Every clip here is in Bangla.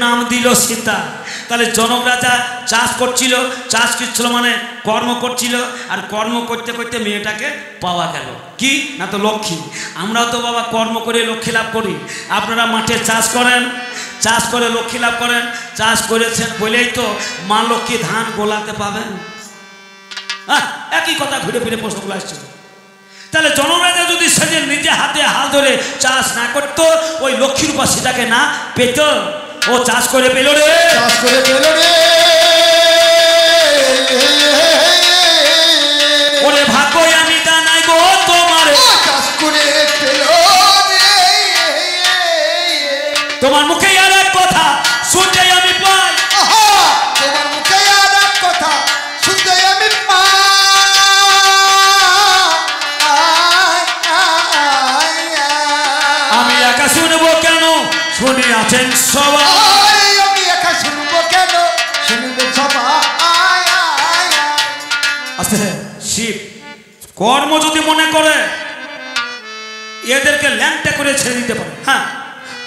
নাম দিল সীতা। তাহলে জনক রাজা চাষ করছিল, চাষ করছিল মানে কর্ম করছিল, আর কর্ম করতে করতে মেয়েটাকে পাওয়া গেল। কি না তো লক্ষ্মী। আমরাও তো বাবা কর্ম করে লক্ষ্মী লাভ করি। আপনারা মাঠে চাষ করেন, চাষ করে লক্ষ্মী লাভ করেন। চাষ করেছেন বলেই তো মা লক্ষ্মী ধান গোলাতে পাবেন। একই কথা ঘুরে ফিরে প্রশ্নগুলো আসছে। তাহলে জনক রাজা যদি সেদিন নিজে হাতে হাল ধরে চাষ না করতো, ওই লক্ষ্মীর উপর সীতাকে না পেত। ও চাষ করে পেল রে, চাষ করে পেল রে। ওরে ভাগ্য আমি জানাই গো তোমার, চাষ করে পেল রে। তোমার মুখে আর এক কথা শুনতে আমি পাই, তোমার মুখে আর এক কথা শুনতে আমি পাই। আমি একা শুনবো কেন, শুনে আছেন সবাই। আমি একা শুনবো কেন, শুনবে সবাই। আচ্ছা শিব কর্ম যদি মনে করে এদেরকে ল্যাংটা করে ছেড়ে দিতে পারে। হ্যাঁ,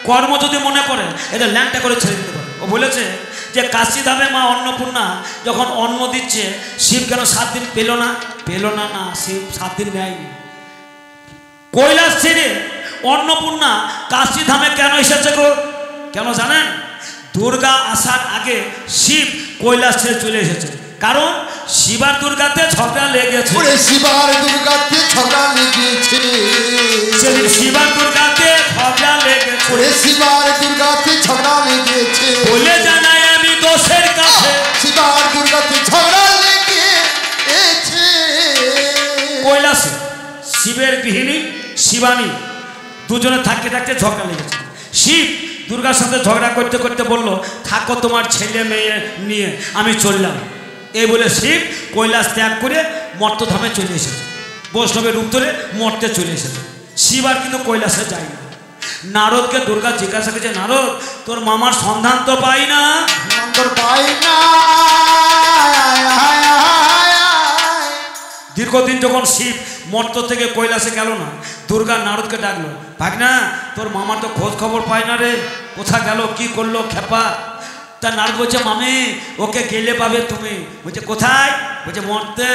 কর্ম যদি মনে করে এদের ল্যাংটা করে ছেড়ে দিতে পারে। ও বলেছে যে কাশীধামে মা অন্নপূর্ণা যখন অন্ন দিচ্ছে, শিব কেন 7 দিন পেল না? পেল না, না শিব 7 দিন নেয়নি। কৈলাস ছেড়ে অন্নপূর্ণা কাশীধামে কেন এসেছে গো? কেন জানেন? দুর্গা আসার আগে শিব কৈলাস ছেড়ে চলে এসেছে। কারণ শিবার দুর্গাতে ঝগড়া লেগেছে। শিবার দুর্গাতে ঝগড়া লেগেছে। সেদিন শিবার দুর্গাতে ঝগড়া লেগেছে। শিবার দুর্গাতে ঝগড়া লেগেছে বলে জানাই আমি দোষের কাছে। শিবার দুর্গাতে ঝগড়া লেগেছে। কৈলাসে শিবের গৃহিণী শিবানী দুজনে থাকতে থাকতে ঝগড়া লেগেছে। শিব দুর্গার সাথে ঝগড়া করতে করতে বলল, থাকো তোমার ছেলে মেয়ে নিয়ে, আমি চললাম। এই বলে শিব কৈলাস ত্যাগ করে মর্তধামে চলে এসেছে। বৈষ্ণবের রূপ ধরে মর্তে চলে এসেছে। শিব আর কিন্তু কৈলাসে যায় না। নারদকে দুর্গা জিজ্ঞাসা করছে, নারদ তোর মামার সন্ধান তো পাই না। দীর্ঘদিন যখন শিব মর্ত থেকে কৈলাসে গেল না, দুর্গা নারদকে ডাকলো, ভাগনা তোর মামার তো খোঁজ খবর পাই না রে, কোথা গেল, কি করলো খেপা। তা নারদ বলছে, মামি ওকে গেলে পাবে তুমি। বলছে কোথায়? বলছে মর্তে।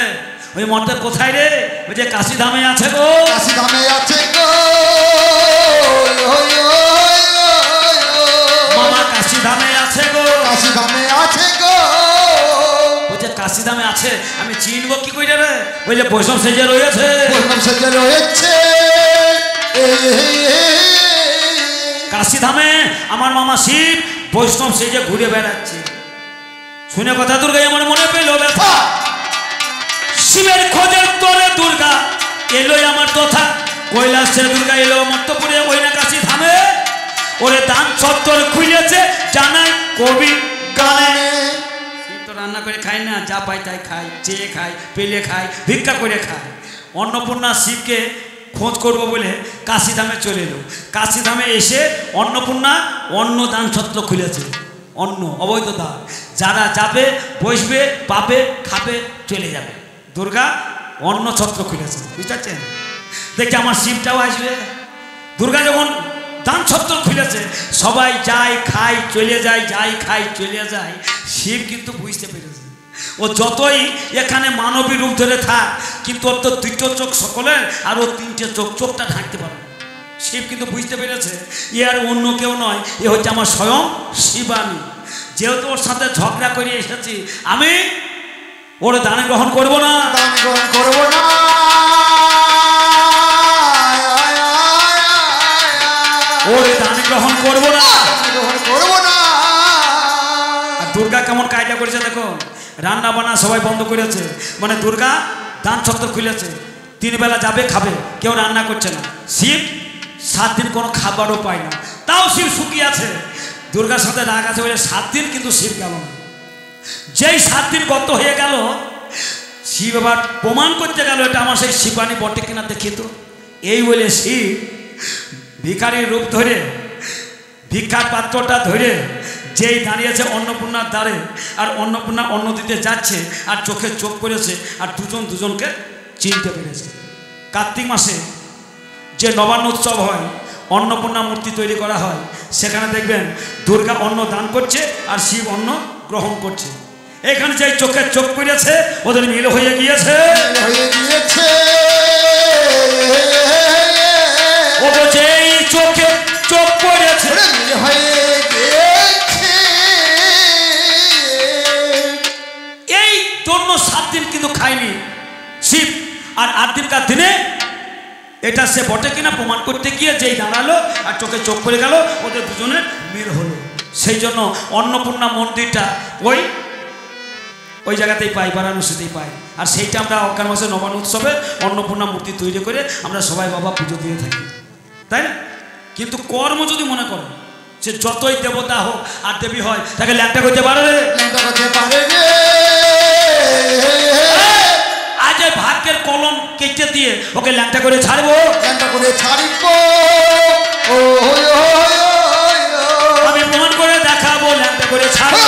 ওই মর্তে কোথায় রে? বলছে কাশীধামে আছে গো। কাশীধামে আছে গো। মামা কাশীধামে আছে গো। কাশীধামে আছে গো। বলছে কাশীধামে আছে, আমি চিনবো কি করে রে? বলছে বৈষ্ণব সেজে রয়েছে। বৈষ্ণব সেজে রয়েছে। কাশীধামে আমার মামা শিব বৈষ্ণব সেজে ঘুরে বেড়াচ্ছে। শুনে কথা দুর্গা আমার মনে পেল ব্যথা। শিবের খোঁজের তোরে দুর্গা এলো আমার কথা। কৈলাস ছেড়ে দুর্গা এলো মর্তপুরে, ওই না কাশীধামে। ওরে দান চত্বর খুলেছে জানাই কবি গানে। শিব তো রান্না করে খায় না, যা পাই তাই খায়, চেয়ে খায়, পেলে খায়, ভিক্ষা করে খায়। অন্নপূর্ণা শিবকে খোঁজ করবো বলে কাশীধামে চলে এলো। কাশীধামে এসে অন্নপূর্ণা অন্ন দান ছত্র খুলেছে। অন্ন অবৈধ দান, যারা যাবে বসবে, পাবে, খাবে, চলে যাবে। দুর্গা অন্ন ছত্র খুলেছে, বুঝতে পারছেন? দেখে আমার শিবটাও আসবে। দুর্গা যখন দান ছত্র খুলেছে, সবাই যায় খায় চলে যায়, যায় খায় চলে যায়। শিব কিন্তু বুঝতে পেরেছে, ও যতই এখানে মানবী রূপ ধরে থাক, কিন্তু ওর তো 2টো চোখ সকলের, আর ও 3টে চোখ, চোখটা ঢাকতে পারে। শিব কিন্তু বুঝতে পেরেছে এ আর অন্য কেউ নয়, এ হচ্ছে আমার স্বয়ং শিবানী। যেহেতু ওর সাথে ঝগড়া করে এসেছি, আমি ওর দান গ্রহণ করবো না। দান গ্রহণ করবো না। ওর দান গ্রহণ করবো না, গ্রহণ করবো না। আর দুর্গা কেমন কায়দা করেছে দেখো, রান্না বান্না সবাই বন্ধ করেছে। মানে দুর্গা দান ছত্র খুলেছে, 3 বেলা যাবে খাবে, কেউ রান্না করছে না। শিব 7 দিন কোনো খাবারও পায় না, তাও শিব সুখী আছে। দুর্গার সাথে রাগ আছে বলে 7 দিন কিন্তু শিব গেল না। যেই 7 দিন গত হয়ে গেল, শিব আবার প্রমাণ করতে গেল এটা আমার সেই শিবানী বটে কিনা দেখি তো। এই বলে শিব ভিখারির রূপ ধরে, ভিক্ষার পাত্রটা ধরে যেই দাঁড়িয়েছে অন্নপূর্ণার দ্বারে, আর অন্নপূর্ণা অন্ন দিতে যাচ্ছে, আর চোখে চোখ পড়েছে, আর দুজন দুজনকে চিনতে পেরেছে। কার্তিক মাসে যে নবান্ন উৎসব হয়, অন্নপূর্ণা মূর্তি তৈরি করা হয়, সেখানে দেখবেন দুর্গা অন্ন দান করছে আর শিব অন্ন গ্রহণ করছে। এখানে যে চোখের চোখ পড়েছে ওদের মিল হয়ে গিয়েছে, ও বলছে এই চোখে চোখ পড়েছে। এই জন্য 7 দিন কিন্তু খায়নি শিব, আর 8 দিনকার দিনে এটা সে বটে কিনা প্রমাণ করতে গিয়ে যেই দাঁড়ালো আর চোখে চোখ পড়ে গেল, ওদের দুজনের মিল হলো। সেই জন্য অন্নপূর্ণা মন্দিরটা ওই জায়গাতেই পাই, বারাণসীতেই পাই। আর সেইটা আমরা অজ্ঞান মাসে নবান্ন উৎসবে অন্নপূর্ণা মূর্তি তৈরি করে আমরা সবাই বাবা পুজো দিয়ে থাকি, তাই না? কিন্তু কর্ম যদি মনে করো সে যতই দেবতা হোক আর দেবী হয়, তাকে ল্যাংটা করতে পারে, আজ ওই ভাগ্যের কলম কেটে দিয়ে ওকে ল্যাংটা করে ছাড়বো, আমি প্রমাণ করে দেখাবো, ল্যাংটা করে ছাড়বো।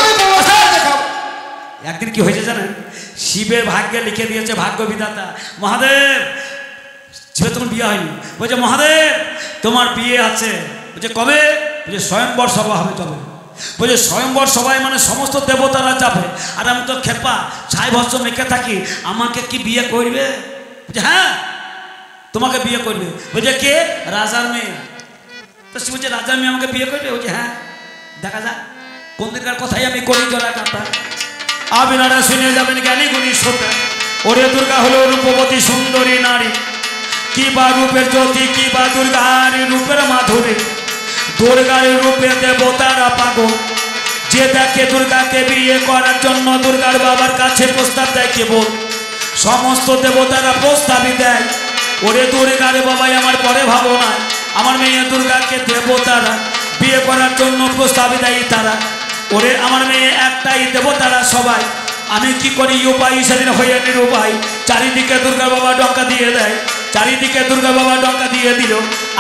একদিন কি হয়েছে জানেন, শিবের ভাগ্যে লিখে দিয়েছে ভাগ্য বিধাতা, মহাদেব, শিবের তখন বিয়ে হয়নি, বলছে মহাদেব তোমার বিয়ে আছে। বলছে কবে? বলছে স্বয়ম্বর সভা হবে তবে। বলছে স্বয়ম্বর সভায় মানে সমস্ত দেবতারা যাবে, আর আমি তো খেপা ছাই ভস্ম মেখে থাকি, আমাকে কি বিয়ে করবে? বলছে হ্যাঁ তোমাকে বিয়ে করবে। বলছে কে? রাজার মেয়ে। তো সে বলছে রাজার মেয়ে আমাকে বিয়ে করবে? বলছে হ্যাঁ দেখা যাক কোন দিনকার কথাই আমি করি জোড়া কাটা। আপনারা শুনে যাবেন জ্ঞানী গুণী শ্রোতা, ওরে দুর্গা হলো রূপবতী সুন্দরী নারী, কি বা রূপের জ্যোতি, কি বা দুর্গার রূপের মাধুরী। দুর্গার রূপে দেবতারা পাগল, যে দেখে দুর্গাকে বিয়ে করার জন্য দুর্গার বাবার কাছে প্রস্তাব দেয় কেবল, সমস্ত দেবতারা প্রস্তাবই দেয়। ওরে দুর্গার বাবাই আমার পরে ভাবো না, আমার মেয়ে দুর্গাকে দেবতারা বিয়ে করার জন্য প্রস্তাবই দেয় তারা। ওরে আমার মেয়ে একটাই দেবতারা সবাই, আমি কি করি উপায় সেদিন হয়ে নিরুপায়। চারিদিকে দুর্গা বাবা ডঙ্কা দিয়ে দেয়, চারিদিকে দুর্গা বাবা ডঙ্কা দিয়ে দিল,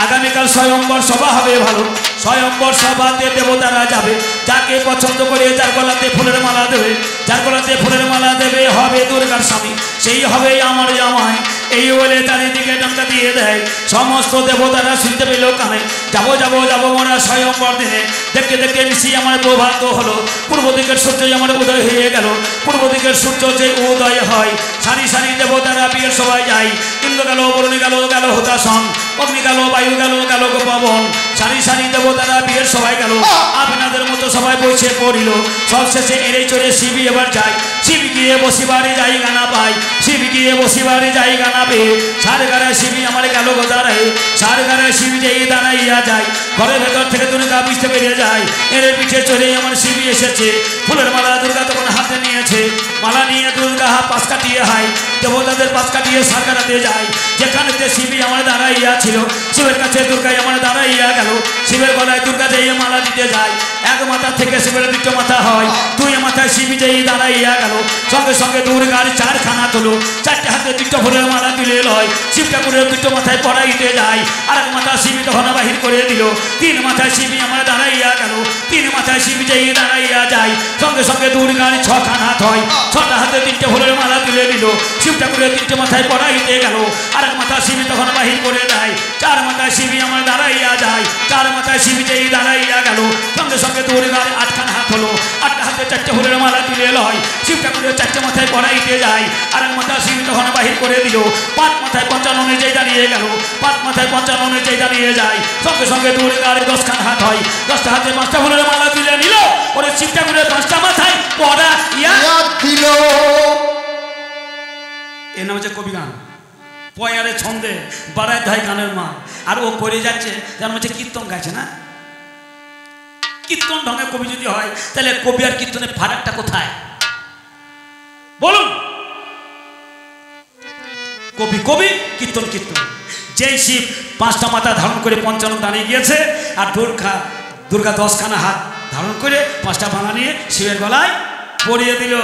আগামীকাল স্বয়ম্বর সভা হবে ভালো। স্বয়ম্বর সভাতে দেবতারা যাবে, যাকে পছন্দ করে যার গলাতে ফুলের মালা দেবে, যার গলাতে ফুলের মালা দেবে হবে দুর্গার স্বামী, সেই হবে আমার জামাই। এই বলে চারিদিকে ডঙ্কা দিয়ে দেয়, সমস্ত দেবতারা শুনতে পেল কানে, যাবো যাবো যাবো মোরা স্বয়ম্বর দিনে। দেখতে দেখতে নিশি আমার প্রভাত হলো, পূর্ব দিকের সূর্য আমার উদয় হয়ে গেল। পূর্ব দিকের সূর্য যে উদয় হয়, সারি সারি দেবতারা বিয়ের সবাই যায়। ইন্দ্র গেল, বরুণ গেল, গেল হতাশন, অগ্নি গেল, বায়ু গেল, গেল পবন, সারি সারি দেবতারা বিয়ের সবাই গেল। আপনাদের মতো সবাই বসে পড়িল, সব শেষে এড়ে চড়ে শিবি এবার যায়। শিব গিয়ে বসিবারে যাই গানা পাই, শিব গিয়ে বসিবারে যাই গানা পেয়ে, সার গাড়ায় শিবি আমার গেল গোদারায়, সার গাড়ায় শিবি যেই দাঁড়াইয়া যায়। ঘরের ভেতর থেকে দুর্গা বুঝতে পেরে যায়, এর পিঠে চড়ে আমার শিবি এসেছে। ফুলের মালা দুর্গা তখন হাতে নিয়েছে, মালা নিয়ে দুর্গা পাশ কাটিয়ে হয়, দেবতাদের পাশ কাটিয়ে সার গাড়াতে যায়। যেখানেতে শিবি আমার দাঁড়াইয়া ছিল, শিবের কাছে দুর্গাই আমার দাঁড়াইয়া গেল। শিবের গলায় দুর্গা যেই মালা দিতে যায়, এক মাথা থেকে শিবের দুটো মাথা হয়, দুই মাথায় শিবি যেই দাঁড়াইয়া গেল। সঙ্গে সঙ্গে দুর্গার 4খানা তোলো, 4টে হাতে 2টো ফুলের মালা তুলে লয়, শিব ঠাকুরের 2টো মাথায় পড়াইতে যায়। আর এক মাথা শিবি তখন বাহির করে দিল, 3 মাথায় শিবি আমার দাঁড়াইয়া গেল। 3 মাথায় শিবি যেই দাঁড়াইয়া যায়, সঙ্গে সঙ্গে দুর্গার 6খানা হাত হয়, 6টা হাতে 3টে ফুলের মালা তুলে দিল, শিব ঠাকুরের 3টে মাথায় পড়াইতে গেল। আর এক মাথা শিবি তখন বাহির করে দেয়, 4 মাথায় শিবি আমার দাঁড়াইয়া যায়। 4 মাথায় শিবি যেই দাঁড়াইয়া গেল, সঙ্গে সঙ্গে দুর্গার 8খানা হাত হলো, 8টা হাতে 4টে ফুলের মালা তুলে লয়, শিব ঠাকুরের 4টে মাথায় পড়াইতে যায়। আর এক মাথা শিবি তখন বাহির করে দিল, 5 মাথায় পঞ্চাননে যেই দাঁড়িয়ে গেল, 5 মাথায় পঞ্চাননে যেই দাঁড়িয়ে যায়, সঙ্গে সঙ্গে দুর্গার 10খানা হাত হয়, 10টা হাতে 5টা ফুলের মালা তুলে নিল। ওরে শিব ঠাকুরের 5টা মাথায় পড়া দিল। এর নাম হচ্ছে কবি গান, পয়ারে ছন্দে বাড়ায় ধাই গানের মা। আর ও করে যাচ্ছে যেন হচ্ছে কীর্তন গাইছে না। কীর্তন ঢঙে কবি যদি হয়, তাহলে কবি আর কীর্তনের ফারাকটা কোথায় বলুন? কবি কবি, কীর্তন কীর্তন। যেই শিব 5টা মাথা ধারণ করে পঞ্চানন দাঁড়িয়ে গিয়েছে, আর দুর্গা 10খানা হাত ধারণ করে 5টা বানা নিয়ে শিবের গলায় পরিয়ে দিল।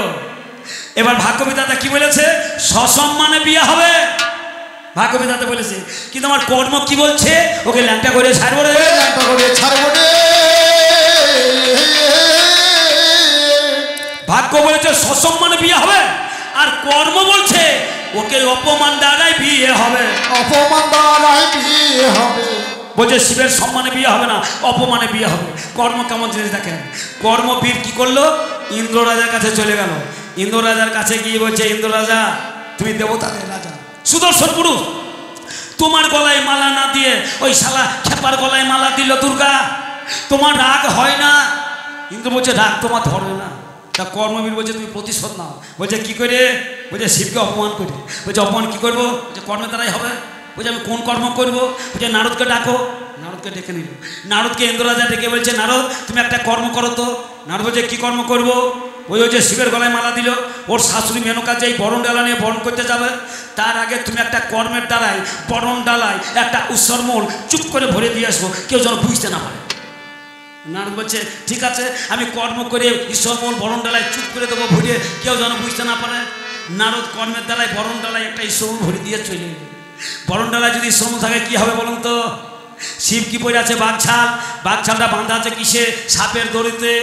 এবার ভাগ্যবিধাতা কি বলেছে? সসম্মানে বিয়ে হবে, ভাগ্যবিধাতা বলেছে। কিন্তু আমার কর্ম কি বলছে? ওকে ল্যাংটা করে ছাড়বো রে, ল্যাংটা করে ছাড়বো রে। ভাগ্য বলেছে সসম্মানে বিয়ে হবে, আর কর্ম বলছে ওকে অপমান দ্বারাই বিয়ে হবে, অপমান দ্বারাই বিয়ে হবে। বলছে শিবের সম্মানে বিয়ে হবে না, অপমানে বিয়ে হবে। কর্ম কেমন জিনিস দেখেন, কর্মবীর কি করলো, ইন্দ্র রাজার কাছে চলে গেল। ইন্দ্র রাজার কাছে গিয়ে বলছে, ইন্দ্র রাজা তুমি দেবতাদের রাজা, সুদর্শন পুরুষ, তোমার গলায় মালা না দিয়ে ওই শালা খেপার গলায় মালা দিল দুর্গা, তোমার রাগ হয় না? ইন্দ্র বলছে রাগ তোমার ধরে না। তা কর্মবীর বলছে তুমি প্রতিশোধ নাও। বলছে কি করে? বলছে শিবকে অপমান করে। বলছে অপমান কি করবো? বলছে কর্মের দ্বারাই হবে। বলছে আমি কোন কর্ম করবো? বলছে নারদকে ডাকো। নারদকে ডেকে নিল। নারদকে ইন্দ্র রাজা ডেকে বলছে নারদ তুমি একটা কর্ম করো তো। নারদ বলছে কি কর্ম করবো? ওই যে শিবের গলায় মালা দিল, ওর শাশুড়ি মেনকা যেই বরণ ডালা নিয়ে বরণ করতে যাবে, তার আগে তুমি একটা কর্মের দ্বারায় বরণ ডালায় একটা উৎসর্মল চুপ করে ভরে দিয়ে আসবো, কেউ যেন বুঝতে না পারে। নারদ বলছে ঠিক আছে, আমি কর্ম করে ঈশ্বরমল বরণ ডালায় চুপ করে দেবো ভরিয়ে, কেউ যেন বুঝতে না পারে। নারদ কর্মের দ্বারায় বরণ ডালায় একটা ঈশ্বরমল ভরে দিয়ে চলে এলো। বরণ ডালায় যদি ঈশ্বরমল থাকে কি হবে বলুন তো? শিব কি পড়ে আছে? বাঘছাল। বাঘছালটা বাঁধা আছে কিসে? সাপের দড়িতে।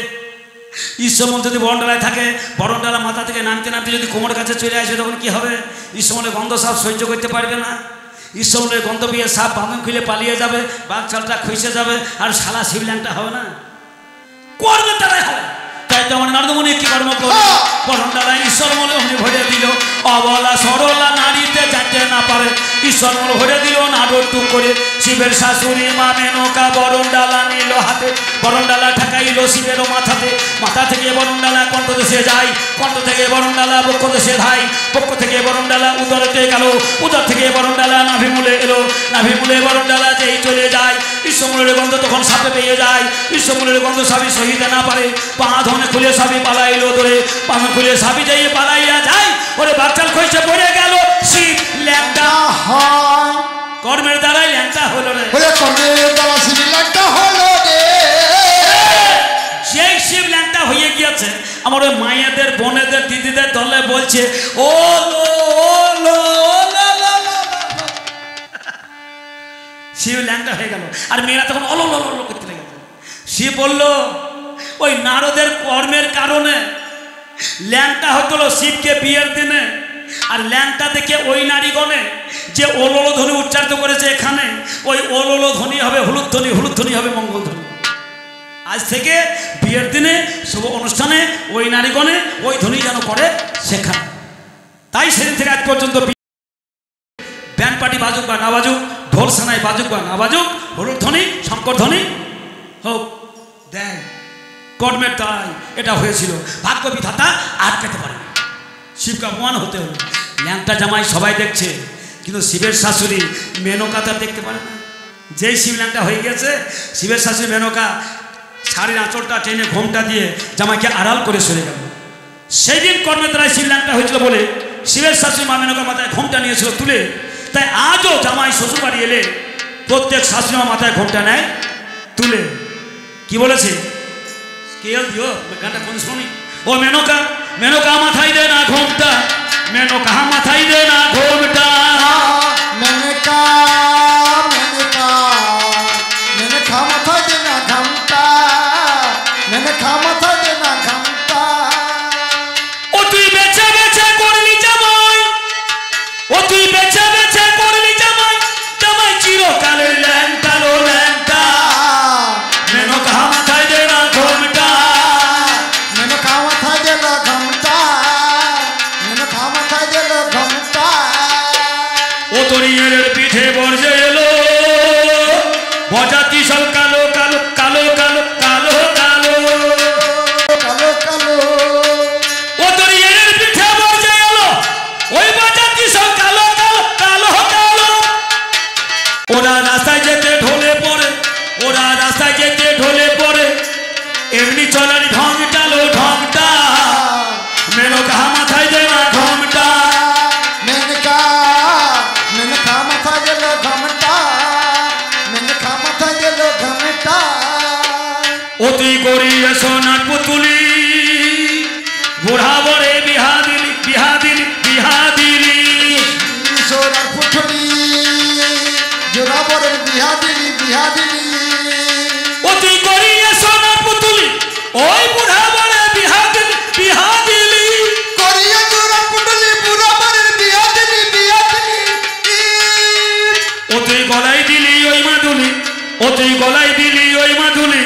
ঈশ্বরমল যদি বরণডালায় থাকে, বরণডালা মাথা থেকে নামতে নামতে যদি কোমরের কাছে চলে আসে, তখন কি হবে? ঈশ্বরমলের গন্ধ সাপ সহ্য করতে পারবে না। ঈশ্বরমলের গন্ধ পেয়ে সাপ বাঁধন খুলে পালিয়ে যাবে, বাঘছালটা খসে যাবে, আর শালা শিবল্যাংটা হবে না। কর্মের দ্বারাই হবে। তাই তো আমার নারদমণি কি কর্ম করল? বরণডালায় ঈশ্বরমল অগ্নি ভরে দিল। অবলা সরলা নারীতে যাইতে না পারে, ঈশ্বরমল ভরে দিল নাড়ু টুক করে। শিবের শাশুড়ি মা মেনকা বরণডালা নিল হাতে, বরণডালা ঠেকাইল শিবের মাথাতে। মাথা থেকে বরণডালা কণ্ঠ দেশে যায়, কণ্ঠ থেকে বরণডালা বক্ষ দেশে ধাই, বক্ষ থেকে বরণডালা উদরতে গেল, উদর থেকে বরণডালা নাভিমূলে এলো, নাভিমূলে বরণডালা যেই চলে যায়, ঈশ্বরমলের গন্ধ তখন সাপে পেয়ে যায়। ঈশ্বরমলের গন্ধ সাপে সহিতে না পারে, পা ধনে খুলে সাপে পালাইলো ধরে, পা খুলে সাপে যাইয়ে পালাইয়া যায়। ওরে বাচ্চাল খসে পড়ে গেল শিব ল্যাংটা। কর্মের দ্বারাই ল্যাংটা হলো রে। কর্মের দ্বারা শিব ল্যাংটা হলো রে। সেই শিব ল্যাংটা হয়ে গিয়েছে। আমার ওই মায়েদের বোনেদের দিদিদের দলে বলছে ও লো ও লো শিব ল্যাংটা হয়ে গেল। আর মেয়েরা তখন অলো করতে লেগেছে। শিব বলল ওই নারদের কর্মের কারণে ল্যাংটা হতো শিবকে বিয়ের দিনে। আর ল্যাংটা দেখে ওই নারীগণে যে ওলোলো ধ্বনি উচ্চারিত করেছে এখানে, ওই ওলোলো ধ্বনি হবে হলুদ ধ্বনি, হলুদ ধ্বনি হবে মঙ্গল ধ্বনি। আজ থেকে বিয়ের দিনে শুভ অনুষ্ঠানে ওই নারীগণে ওই ধ্বনি যেন করে শেখান। তাই সেদিন থেকে আজ পর্যন্ত ব্যান্ড পার্টি বাজুক বা না বাজুক, ঢোল সানাই বাজুক বা না বাজুক, হলুদ ধ্বনি শঙ্কর ধ্বনি হোক দেয়। কর্মের দ্বারাই এটা হয়েছিল। ভাগ্য বিধাতা আটকাতে পারে। শিবকে অপমান হতে হলো। ল্যাংটা জামাই সবাই দেখছে, কিন্তু শিবের শাশুড়ি মেনকা তার দেখতে পারে না। যেই শিব ল্যাংটা হয়ে গেছে, শিবের শাশুড়ি মেনকা শাড়ির আঁচলটা টেনে ঘোমটা দিয়ে জামাইকে আড়াল করে সরে গেল। সেই দিন কর্মের দ্বারাই শিব ল্যাংটা হয়েছিল বলে শিবের শাশুড়ি মা মেনকা মাথায় ঘোমটা নিয়েছিল তুলে। তাই আজও জামাই শ্বশুর বাড়ি এলে প্রত্যেক শাশুড়ি মা মাথায় ঘোমটা নেয় তুলে। কি বলেছে? স্কেল দিও গানটা কোন শুনি? ও মেনকা, মেনকা মাথায় দে না ঘোমটা, মেনকা মাথায় দে না ঘোমটা। মেনকা মেনকা মেনকা মাথায় দে না ঘোমটা, মেনকা মাথায় দে না ঘোমটা। ও তুই বেছে বেছে করলি জামাই, ও তুই বেছে বেছে করলি জামাই, জামাই চিরকালের ল্যাংটা লো ল্যাংটা। মেনকা মাথায় দে না ঘোমটা, মেনকা মাথায় দে না ঘোমটা, মেনকা মাথায় দে না ঘোমটা। ও তরিয়ের পিঠে বর্জে এলো বজাতি সব কালো কালো কালো কালো কালো কালো কালো কালো। ও তরিয়ের পিঠে বর্জে এলো ওই বজাতি সব কালো কালো কালো কালো। ওরা রাস্তায় যেতে ঢলে পড়ে, ওরা রাস্তায় যেতে ঢলে পড়ে, এমনি চলার ঢংটা লো ঢংটা। মেনকা মাথায় দে না ঘোমটা, মেনকা মেনকা মাথায় দে না ঘোমটা, মেনকা মাথায় দে না ঘোমটা। ও তুই করিয়ে সোনার পুতুলি, বুড়া বরে বিহা দিলি বিহা দিলি বিহা দিলি। সোনার পুতুলি, জোড়া বরের বিহা দিলি বিহা দিলি। ও তুই করিয়ে সোনার পুতুলি, ওই বুড়া বরে বিহা দিলি বিহা দিলি। করিয়ে তুই গলায় দিলি ওই মাদুলি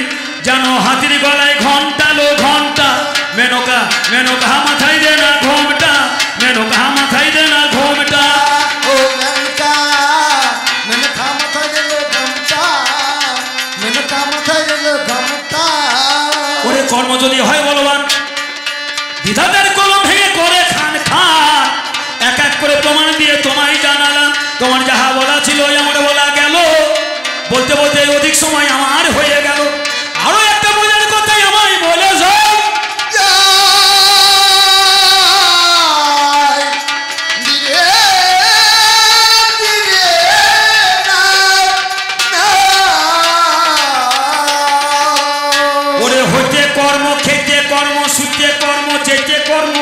যেন হাতির গলায় ঘন্টা লো ঘন্টা মেনকা মেনকা মাথায় দে না ঘোমটা মেনকা মাথায় দে না ঘোমটা ও মেনকা মেনকা মাথায় দিল ঘোমটা মেনকা মাথায় দিল ঘোমটা ওরে কর্ম যদি হয় বলবান বিধাতার কলম ভেঙে করে খান খান এক এক করে প্রমাণ দিয়ে তোমায় জানালাম তোমার যাহা বলা ছিল আমার বলা গেল বলতে বলতে অধিক সময় আমার হয়ে গেল আরো একটা বোঝার কথাই আমায় বলে যাও ওরে হইতে কর্ম খেতে কর্ম শুতে কর্ম যেতে কর্ম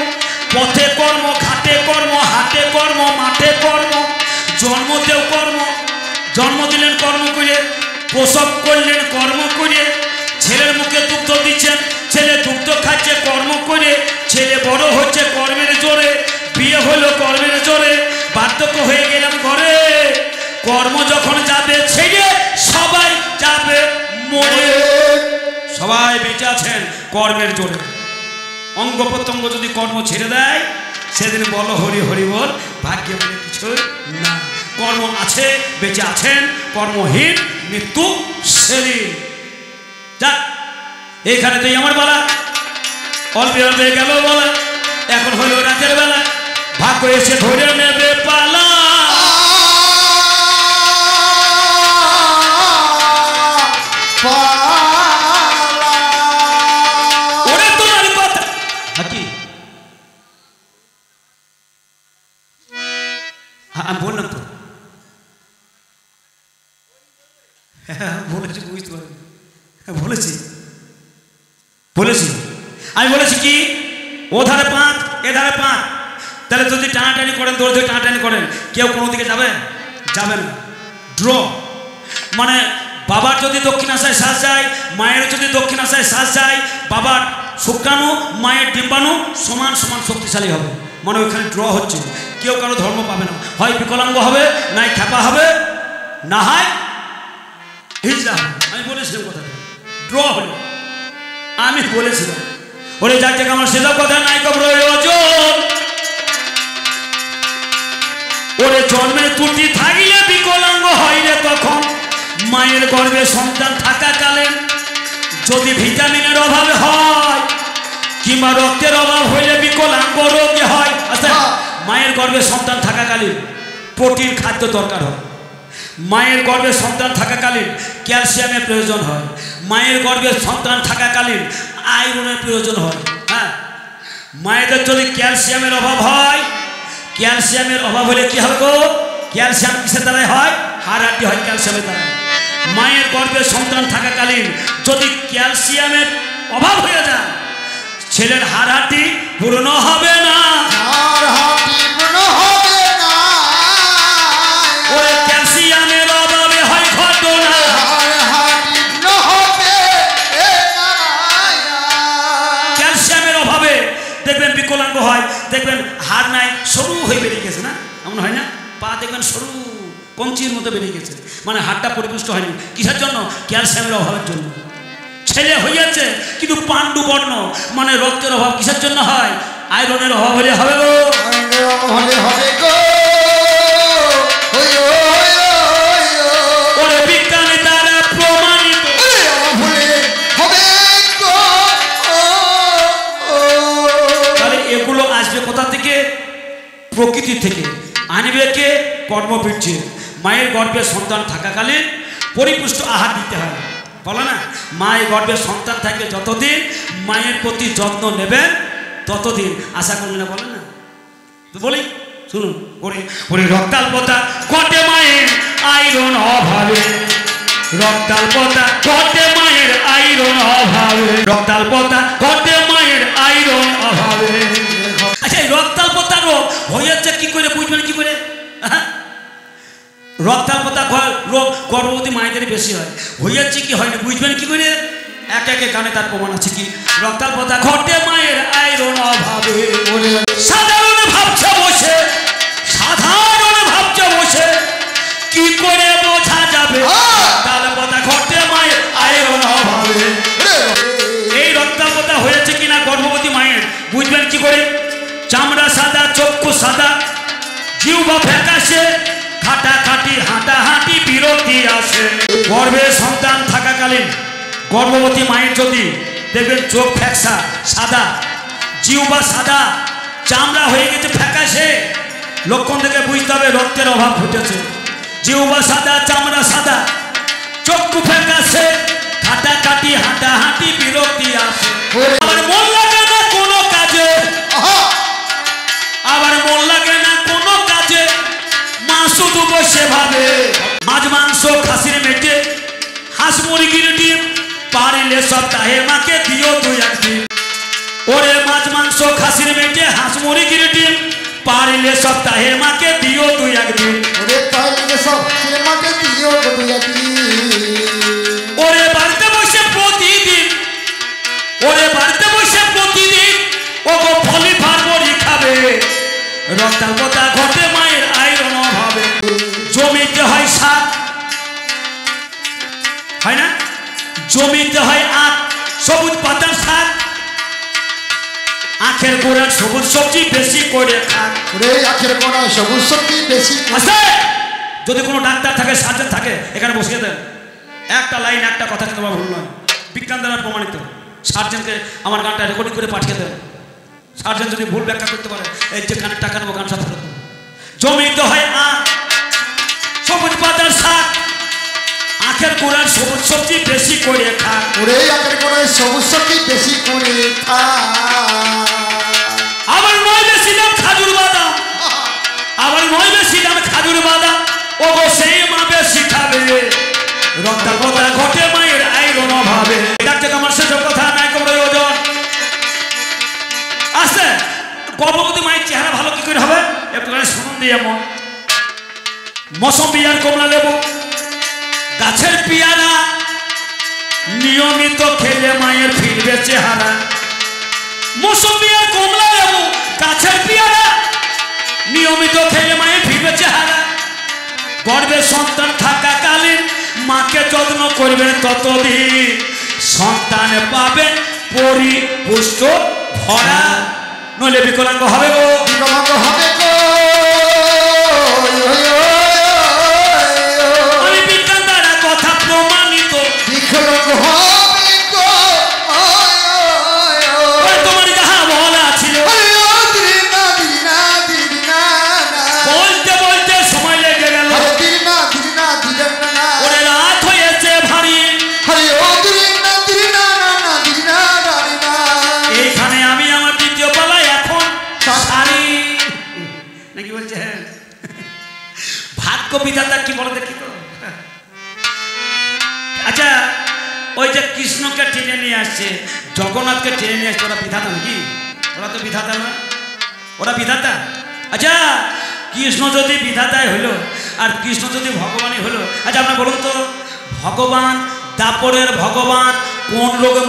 পথে কর্ম ঘাটে কর্ম হাটে কর্ম মাঠে কর্ম জন্মতেও কর্ম জন্ম দিলেন কর্ম করে প্রসব করলেন কর্ম করে ছেলের মুখে দুগ্ধ দিচ্ছেন ছেলে দুগ্ধ খাচ্ছে কর্ম করে ছেলে বড় হচ্ছে কর্মের জোরে বিয়ে হলো কর্মের জোরে বার্ধক্য হয়ে গেলাম ঘরে কর্ম যখন যাবে ছেড়ে সবাই যাবে মরে সবাই বেঁচে আছেন কর্মের জোরে অঙ্গ প্রত্যঙ্গ যদি কর্ম ছেড়ে দেয় সেদিন বলো হরি হরি বল ভাগ্যে বলে কিছু না কর্ম আছে বেঁচে আছেন কর্মহীন মৃত্যু সেদিন যাক এইখানে তুই আমার বলা অল্প অল্প গেল বলা এখন হইল রাতের বেলা ভাগ্য এসে ধরে নেবে পালা ওরে তোমার কথা কি আমি বললাম তো বলেছি বুঝতে পারি বলেছি বলেছি আমি বলেছি কি ও ধারে 5 এ ধারে 5 তাহলে যদি টানাটানি করেন দৌড় ধরে টানাটানি করেন কেউ কোনো দিকে যাবে যাবে না ড্র মানে বাবার যদি দক্ষিণাশায় শ্বাস যায় মায়ের যদি দক্ষিণাশায় শ্বাস যায় বাবার শুক্রাণু মায়ের ডিম্বাণু সমান সমান শক্তিশালী হবে মানে ওইখানে ড্র হচ্ছে কেউ কারো ধর্ম পাবে না হয় বিকলাঙ্গ হবে নাই খ্যাপা হবে না হয় হিজড়া হবে আমি বলেছিলাম কথাটা ড্র হলো আমি বলেছিলাম ওরে যার থেকে আমার সেসব কথা নাই প্রয়োজন ওরে জন্মের ত্রুটি থাকলে বিকলাঙ্গ হয় রে তখন মায়ের গর্ভে সন্তান থাকাকালে যদি ভিটামিনের অভাবে হয় কিংবা রক্তের অভাব হইলে বিকলাঙ্গ রোগে হয় আচ্ছা মায়ের গর্ভে সন্তান থাকাকালীন প্রোটিন খাদ্য দরকার হয় মায়ের গর্ভে সন্তান থাকাকালীন ক্যালসিয়ামের প্রয়োজন হয় মায়ের গর্ভে সন্তান থাকাকালীন আয়রনের প্রয়োজন হয় হ্যাঁ মায়েদের যদি ক্যালসিয়ামের অভাব হয় ক্যালসিয়ামের অভাব হলে কি হবে গো ক্যালসিয়াম কিসের দ্বারাই হয় হাড়াটি হয় ক্যালসিয়ামের দ্বারা মায়ের গর্ভে সন্তান থাকাকালীন যদি ক্যালসিয়ামের অভাব হয়ে যায় ছেলের হাড়াটি পূর্ণ হবে না ওরে ক্যালসিয়ামের অভাবে হয় ঘটনা ক্যালসিয়ামের অভাবে দেখবেন বিকলাঙ্গ হয় দেখবেন হাড় নাই সরু হয়ে বেরিয়ে গেছে না এমন হয় না পা দেখবেন সরু কঞ্চির মতো বেরিয়ে গেছে মানে হাড়টা পরিপুষ্ট হয়নি কিসের জন্য ক্যালসিয়ামের অভাবের জন্য ছেলে হইয়াছে কিন্তু পাণ্ডু বর্ণ মানে রক্তের অভাব কিসের জন্য হয় আয়রনের অভাব হলে হবে গো ওরে বিজ্ঞানে দ্বারা প্রমাণিত তাহলে এগুলো আসবে কোথা থেকে প্রকৃতি থেকে আনবে কে কর্মবীর্যে মায়ের গর্ভে সন্তান থাকাকালীন পরিপুষ্ট আহার দিতে হয় বলো না মায়ের গর্ভে সন্তান থাকবে যতদিন মায়ের প্রতি যত্ন নেবেন ততদিন আশা করবেন না বলে না তো বলি শুনুন ওরে ওরে রক্তাল্পতা ঘটে মায়ের আয়রন অভাবে রক্তাল্পতা ঘটে মায়ের আয়রন অভাবে রক্তাল্পতা ঘটে মায়ের আয়রন অভাবে আচ্ছা এই রক্তাল্পতা রোগ হয়েছে কি করে বুঝবেন কি করে রক্তাল্পতা রোগ গর্ভবতী মায়েদের বেশি হয় হয়েছে কি হয়নি বুঝবেন কি করে এক একে গানে তার প্রমাণ আছে কি রক্তাল্পতা ঘটে মায়ের আয়রন অভাবে সাধারণ ভাবছে বসে সাধারণ ভাবছে বসে কি করে বোঝা যাবে রক্তাল্পতা ঘটে সাদা জিহ্বা ফ্যাকাশে খাটাখাটি হাঁটাহাঁটি বিরতি আসে। গর্ভে সন্তান থাকাকালীন গর্ভবতী মায়ের যদি দেখবেন চোখ ফ্যাকসা সাদা, জিহ্বা সাদা, চামড়া হয়ে গেছে ফ্যাকাশে, লক্ষণ থেকে বুঝতে হবে রক্তের অভাব ঘটেছে। জিহ্বা সাদা, চামড়া সাদা, চক্ষু ফ্যাকাশে খাটাখাটি হাঁটাহাঁটি বিরতি আসে। আবার মন লাগে না কোনো কাজে, আবার মন লাগে না কোনো কাজে, মা শুধু বসে ভাবে মাছ মাংস খাসির মেটে হাঁস মুরগির ডিম পারিলে সপ্তাহে মাকে দিও দুই একদিন। ওরে মাছ মাংস খাসির মেটে হাঁস মুরগির ডিম পারিলে সপ্তাহে মাকে দিও দুই একদিন। ওরে পারিলে সপ্তাহে মাকে দিও দুই একদিন। ওরে বাড়িতে বসে প্রতিদিন, ওরে বাড়িতে বসে প্রতিদিন ও গো ফলি ফারবরি খাবে, রক্তাল্পতা ঘটে মায়ের আয়রন অভাবে। জমিতে হয় শাক, হয় না? জমিতে হয় আখ, সবুজ পাতার শাক, আখের গোড়ার সবুজ সবজি বেশি করে খাক। রে আখের গোড়ায় সবুজ সবজি বেশি আছে। যদি কোনো ডাক্তার থাকে, সার্জন থাকে, এখানে বসিয়ে দেন, একটা লাইন একটা কথা কিন্তু ভুল নয়, বিজ্ঞান দ্বারা প্রমাণিত। সার্জনকে আমার গানটা রেকর্ডিং করে পাঠিয়ে দেন, সার্জন যদি ভুল ব্যাখ্যা করতে পারে এই যে গানের টাকা নেবো, গান সাথে জমিতে হয় আখ, সবুজ পাতার শাক, আখের গোড়ার সবুজ সবজি বেশি করে খাক। ওরে আখের গোড়ায় সবুজ সবজি বেশি করে খাক। আবার নয় বেশি দাম খাজুর বাদাম, আবার নয় বেশি দাম খাজুর বাদাম, ও গো সেই মা বেশি খাবে, রক্তাল্পতা ঘটে মায়ের আয়রন অভাবে। ডাক্তার আমার সেসব কথা নাই করে ওজন আসছে। গর্ভবতী মায়ের চেহারা ভালো কি করে হবে? একটুখানি শুনুন দিয়ে এমন মৌসুমী আর কমলা লেবু গাছের পিয়ারা নিয়মিত খেলে মায়ের ফিরবে চেহারা। মৌসুমী আর কমলা লেবু গাছের পিয়ারা নিয়মিত খেলে মায়ের ফিরবে চেহারা। গর্ভে সন্তান থাকাকালীন মাকে যত্ন করবেন ততদিন সন্তান পাবেন পরিপুষ্ট ভরা, নইলে বিকলাঙ্গ হবে গো, বিকলাঙ্গ হবে গো। আমি বিজ্ঞান দ্বারা কথা প্রমাণিত, বিকলাঙ্গ হবে গো। তোমার যাহা বলা ছিল বলতে বলতে সময় লেগে গেল, ওরে রাত হয়েছে ভারী, এইখানে আমি আমার দ্বিতীয় পালায় এখন সারি নাকি বলছে। ভাগ্য বিধাতা কি বলে দেখি তো। আচ্ছা, ওই যে কৃষ্ণকে টেনে নিয়ে আসছে, জগন্নাথকে টেনে নিয়ে আসছে, ওরা বিধাতা নাকি? ওরা তো বিধাতা না, ওরা বিধাতা। আচ্ছা, কৃষ্ণ যদি বিধাতায় হইল আর কৃষ্ণ যদি ভগবানই হলো, আচ্ছা আপনার বলুন তো, ভগবান দাপরের ভগবান কোন রোগে,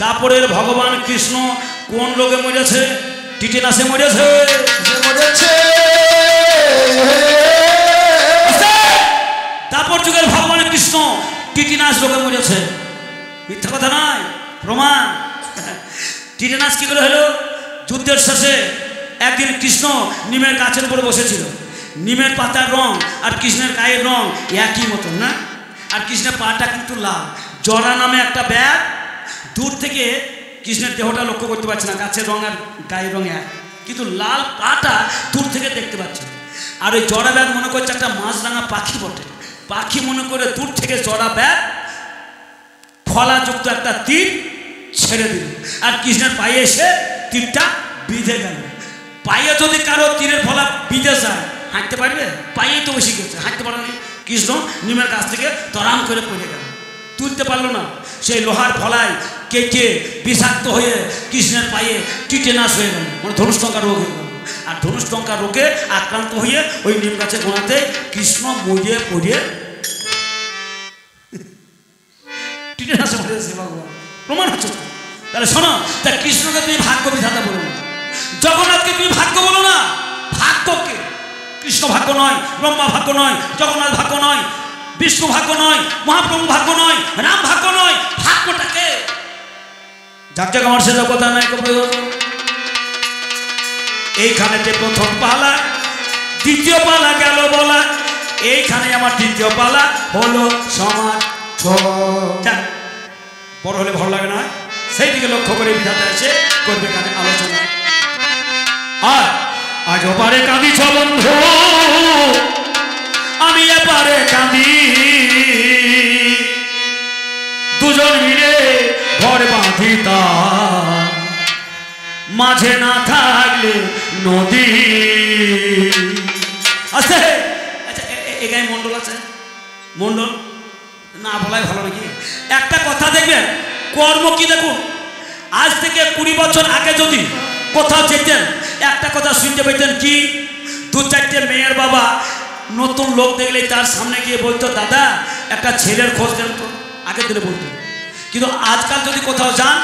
দাপরের ভগবান কৃষ্ণ কোন রোগে মরেছে? টিটেনাসে মরেছে। দাপর যুগের ভগবান কৃষ্ণ টিটেনাস রোগে মরেছে, মিথ্যা কথা নয়, প্রমাণ। টিটেনাস কি করে হলো? যুদ্ধের শেষে একদিন কৃষ্ণ নিমের গাছের উপরে বসেছিল, নিমের পাতার রং আর কৃষ্ণের গায়ের রং একই মতন না, আর কৃষ্ণের পাটা কিন্তু লাল। জরা নামে একটা ব্যাগ, দূর থেকে কৃষ্ণের দেহটা লক্ষ্য করতে পারছে না, গাছের রং আর গায়ের রং এক, কিন্তু লাল পাটা দূর থেকে দেখতে পাচ্ছে। আর ওই জরা ব্যাগ মনে করছে একটা মাছরাঙা পাখি বটে, পাখি মনে করে দূর থেকে জরা ব্যাগ ফলাযুক্ত একটা তীর ছেড়ে দিল, আর কৃষ্ণের পায়ে এসে তীরটা বিঁধে গেল। পায়ে যদি কারো তীরের ফলা বিঁধে যায়, হাঁটতে পারবে? পায়ে তো বেশি গেছে, হাঁটতে পারেনি। কৃষ্ণ নিমের কাছ থেকে তরাম করে পড়ে গেল, তুলতে পারলো না। সেই লোহার ফলায় কেটে বিষাক্ত হয়ে কৃষ্ণের পায়ে টিটেনাস হয়ে গেল, মানে ধনুষ্টঙ্কার রোগ হয়ে গেল। আর ধনুষ্টঙ্কার রোগে আক্রান্ত হয়ে ওই নিম গাছের গোড়াতে কৃষ্ণ মরিয়ে পড়িয়ে টিটেনাসে মরেছে। ভগবান প্রমাণ হচ্ছে। তাহলে শোনো, তা কৃষ্ণকে তুমি ভাগ্য বিধাতা বলো না, জগন্নাথকে তুমি ভাগ্য বলো না। ভাগ্যকে কৃষ্ণ ভাগ্য নয়, ব্রহ্মা ভাগ্য নয়, জগন্নাথ ভাগ্য নয়, বিষ্ণু ভাগ্য নয়, মহাপ্রভু ভাগ্য নয়, রাম ভাগ্য নয়। ভাগ্যটাকে যাক যাক আমার সেটা কথা নাই। এইখানেতে প্রথম পালা, দ্বিতীয় পালা গেল বলা, এইখানে আমার তৃতীয় পালা হলো সমাজ। বড় হলে ভালো লাগে না, সেই দিকে লক্ষ্য করে বিধাতা এসে করবে এখানে আলোচনা। আর আজ ওপারে কাঁদিছ বন্ধু, আমি এপারে কাঁদি, দুজন মিলে ঘর বাঁধিতা, মাঝে না থাকলে নদী। আচ্ছা আচ্ছা, এ গায়ে মন্ডল আছে, মন্ডল না বলাই ভালো নাকি? একটা কথা দেখবেন, কর্ম কি দেখুন, আজ থেকে 20 বছর আগে যদি কোথাও যেতেন একটা কথা শুনতে পেতেন কি, 2-4টে মেয়ের বাবা নতুন লোক দেখলেই তার সামনে গিয়ে বলতো দাদা একটা ছেলের খোঁজ দেন তো, আগের দিনে বলতো। কিন্তু আজকাল যদি কোথাও যান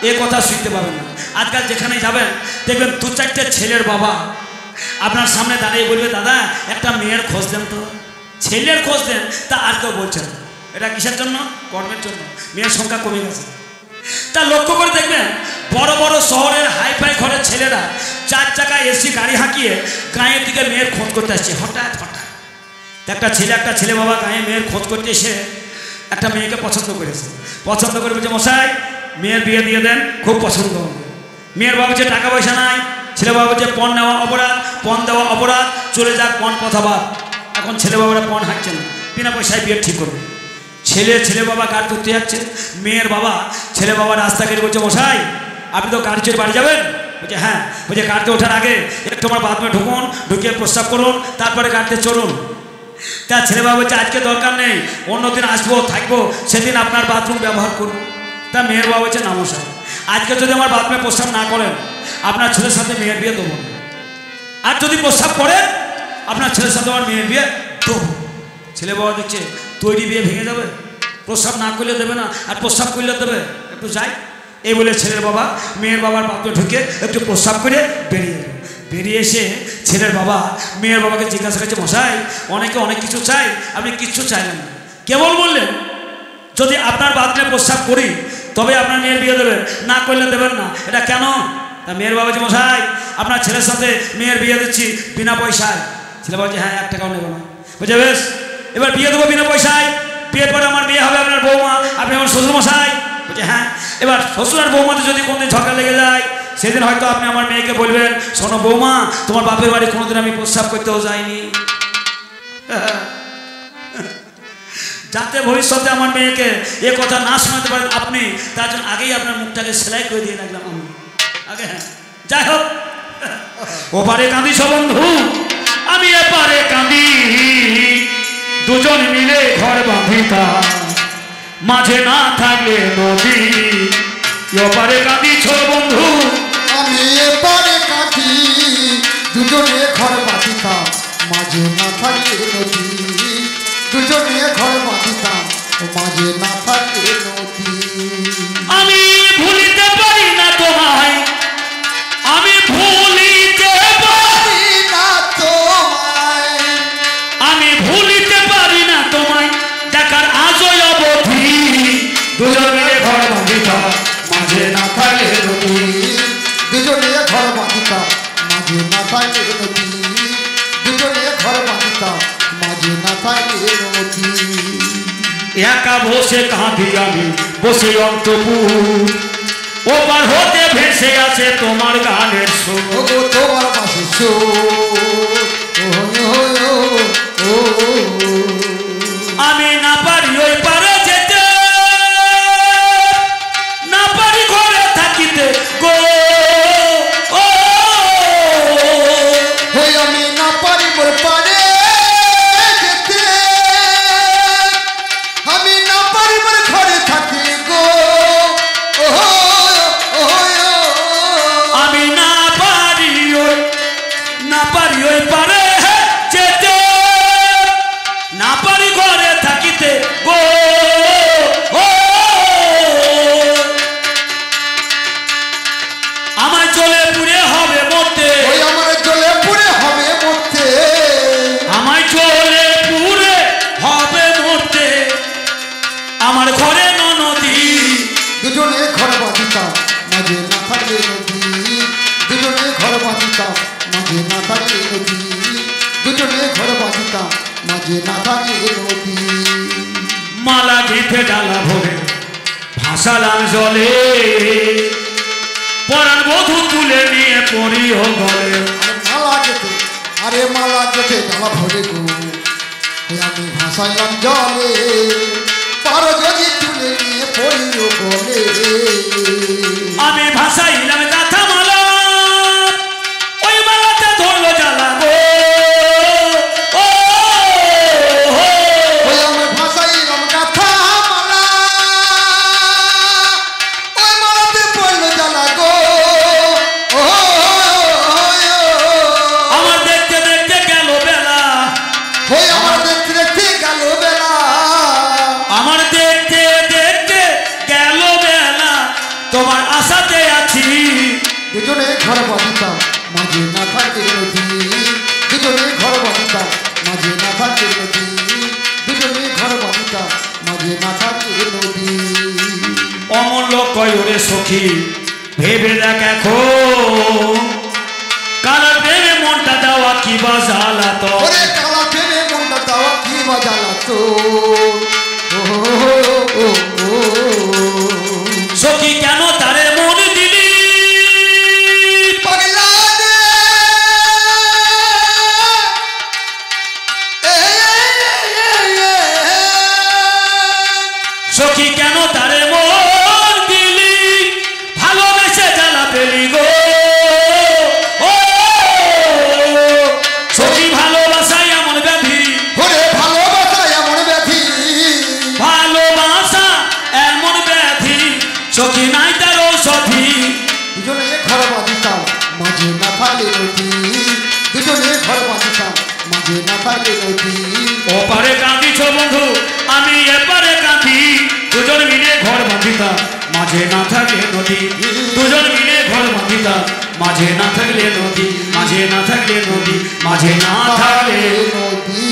এ কথা শুনতে পাবেন না। আজকাল যেখানে যাবেন দেখবেন 2-4টে ছেলের বাবা আপনার সামনে দাঁড়িয়ে বলবে দাদা একটা মেয়ের খোঁজ দেন তো, ছেলের খোঁজ দেন। তা আর কেউ বলছেন, এটা কিসের জন্য? কর্মের জন্য। মেয়ের সংখ্যা কমে গেছে। তা লক্ষ্য করে দেখবেন বড় বড় শহরের হাইফাই ঘরের ছেলেরা 4 চাকা এসি গাড়ি হাঁকিয়ে গাঁয়ের দিকে মেয়ের খোঁজ করতে আসছে। হঠাৎ একটা ছেলে বাবা গাঁয়ে মেয়ের খোঁজ করতে এসে একটা মেয়েকে পছন্দ করেছে। পছন্দ করে বলছে মশাই মেয়ের বিয়ে দিয়ে দেন, খুব পছন্দ হবে। মেয়ের বাবা বলছে টাকা পয়সা নাই। ছেলে বাবা বলছে পণ নেওয়া অপরাধ, পণ দেওয়া অপরাধ, চলে যাক পণ পথাবাদ। এখন ছেলে বাবারা পণ হাঁকছে না, বিনা পয়সায় বিয়ে ঠিক করবে। ছেলে বাবা গাড়ি ধরতে যাচ্ছে, মেয়ের বাবা ছেলে বাবা রাস্তা কেটে বলছে মশাই আপনি তো গাড়ি চড়ে বাড়ি যাবেন? বলছে হ্যাঁ। বলছে গাড়িতে ওঠার আগে একটু আমার বাথরুমে ঢুকুন, ঢুকিয়ে প্রস্রাব করুন, তারপরে গাড়িতে চড়ুন। তা ছেলে বাবা বলছে আজকে দরকার নেই, অন্যদিন আসবো থাকবো, সেদিন আপনার বাথরুম ব্যবহার করুন। তা মেয়ের বাবা বলছে না মশাই আজকে যদি আমার বাথরুমে প্রস্রাব না করেন আপনার ছেলের সাথে মেয়ের বিয়ে দেবো, আর যদি প্রস্রাব করেন আপনার ছেলের সাথে আমার মেয়ের বিয়ে দেবো। ছেলে বাবা দেখছে তৈরি বিয়ে ভেঙে যাবে, প্রস্রাব না করলে দেবে না, আর প্রস্রাব করলে দেবে, একটু যাই। এই বলে ছেলের বাবা মেয়ের বাবার বাথরুমে ঢুকে একটু প্রস্রাব করে বেরিয়ে এসে ছেলের বাবা মেয়ের বাবাকে জিজ্ঞাসা করছে মশাই অনেকে অনেক কিছু চাই, আপনি কিচ্ছু চাইলেন না, কেবল বললেন যদি আপনার বাথরুমে প্রস্রাব করি তবে আপনার মেয়ের বিয়ে দেবেন, না করলে দেবেন না, এটা কেন? তা মেয়ের বাবা যে মশাই আপনার ছেলের সাথে মেয়ের বিয়ে দিচ্ছি বিনা পয়সায়। ছেলে বাবা হ্যাঁ 1 টাকাও নেব না। বলছে বেশ এবার বিয়ে দেবো বিনা পয়সায়, বিয়ের পরে আমার বিয়ে হবে আপনার বৌমা, আপনি আমার শ্বশুরমশাই। বলছে হ্যাঁ। এবার শ্বশুর আর বৌমাতে যদি কোনোদিন ঝগড়া লেগে যায় সেদিন হয়তো আপনি আমার মেয়েকে বলবেন শোনো বৌমা তোমার বাপের বাড়ি কোনোদিন আমি প্রস্রাব করতেও যাইনি, যাতে ভবিষ্যতে আমার মেয়েকে এ কথা না শোনাতে পারেন আপনি, তার জন্য আগেই আপনার মুখটাকে সেলাই করে দিয়ে রাখলাম আমি আগে। হ্যাঁ যাই হোক, ওপারে কাঁদিছ বন্ধু আমি এপারে কাঁদি, দুজন মিলে ঘর বাঁধিতা, মাঝে না থাকলে নদী। ওপারে কাঁদিছ বন্ধু আমি এপারে কাঁদি, দুজনে ঘর বাঁধিতাম, মাঝে না থাকলে নদী। দুজনে ঘর বাঁধিতাম, মাঝে না থাকলে নদী। আমি ভুলিতে পারি না তোমায়, আমি ভুলিতে পারি না তোমায়, আমি ভুলিতে পারি না তোমায়, দেখার আজও অবধি। দুজন মিলে ঘর বাঁধিতাম, মাঝে না থাকলে নদী। দুজনে ঘর বাঁধিতাম, মাঝে না থাকলে নদী। দুজনে ঘর বাঁধিতাম, মাঝে না থাকলে নদী। একা বসে কাঁদি আমি বসে অন্তপুর, ওপার হতে ভেসে আছে তোমার গানের সুর। ওগো তোমার পাশে আমি না পারি ওই পারে যেতে, না পারি ঘরে থাকিতে গো। আমি না পারি মোর পারে যেতে, আমি না পারি মোর ঘরে থাকি গো। আমি না পারি ওই পারে যেতে, না পারি ঘরে থাকি বাড়িতে ডালা ভরে ভাসালাম জলে পরাণ বধূ তুলে নিয়ে পড়িও গলে আরে মালা যেতে ডালা ভরে গো আমি ভাসাইলাম জলে পর যদি তুলে নিয়ে পড়িও গলে আমি ভাসাইলাম গাথা মালা ওই মালাতে ধরলো জ্বালা গো আমি ভাসাইলাম গাথা মালা ওই মালাতে পড়লো জ্বালা গো আমার দেখতে দেখতে গেল বেলা আমার দেখতে দেখতে গেল বেলা আমার দেখতে দেখতে গেল বেলা তোমার আশাতে আছি দুজনে ঘর বাঁধিতাম মাঝে না থাকে নদী দুজনে ঘর বাঁধিতাম মাঝে না থাকে নদী দুজনে ঘর বাঁধিতাম মাঝে না থাকে নদী অমূল্য কয়রে সখী ভেবে দেখ এখন কালার প্রেমে মনটা দেওয়া কি বাজালা তো ওরে কালা ফেলে মনটা দেওয়া কি বাজালা তো সখী কেন তারে মন দিলি পাগলা সখী কেন তারে মন দিলি ভালোবেসে জ্বালা পেলি গো ও সখী ভালোবাসায় এমন ব্যাধি ওরে ভালোবাসা এমন ব্যাধি ভালোবাসা এমন ব্যাধি সখী নাই তার ঔষধি দুজনে ঘর বাঁধিতাম মাঝে না থাকে নদী দুজনে ঘর বাঁধিতাম মাঝে না থাকে নদী ওপারে কাঁদিছ বন্ধু আমি এপারে কাঁদি দুজন মিলে ঘর বাঁধিতাম মাঝে না থাকলে নদী দুজন মিলে ঘর বাঁধিতাম মাঝে না থাকলে নদী মাঝে না থাকলে নদী মাঝে না থাকলে নদী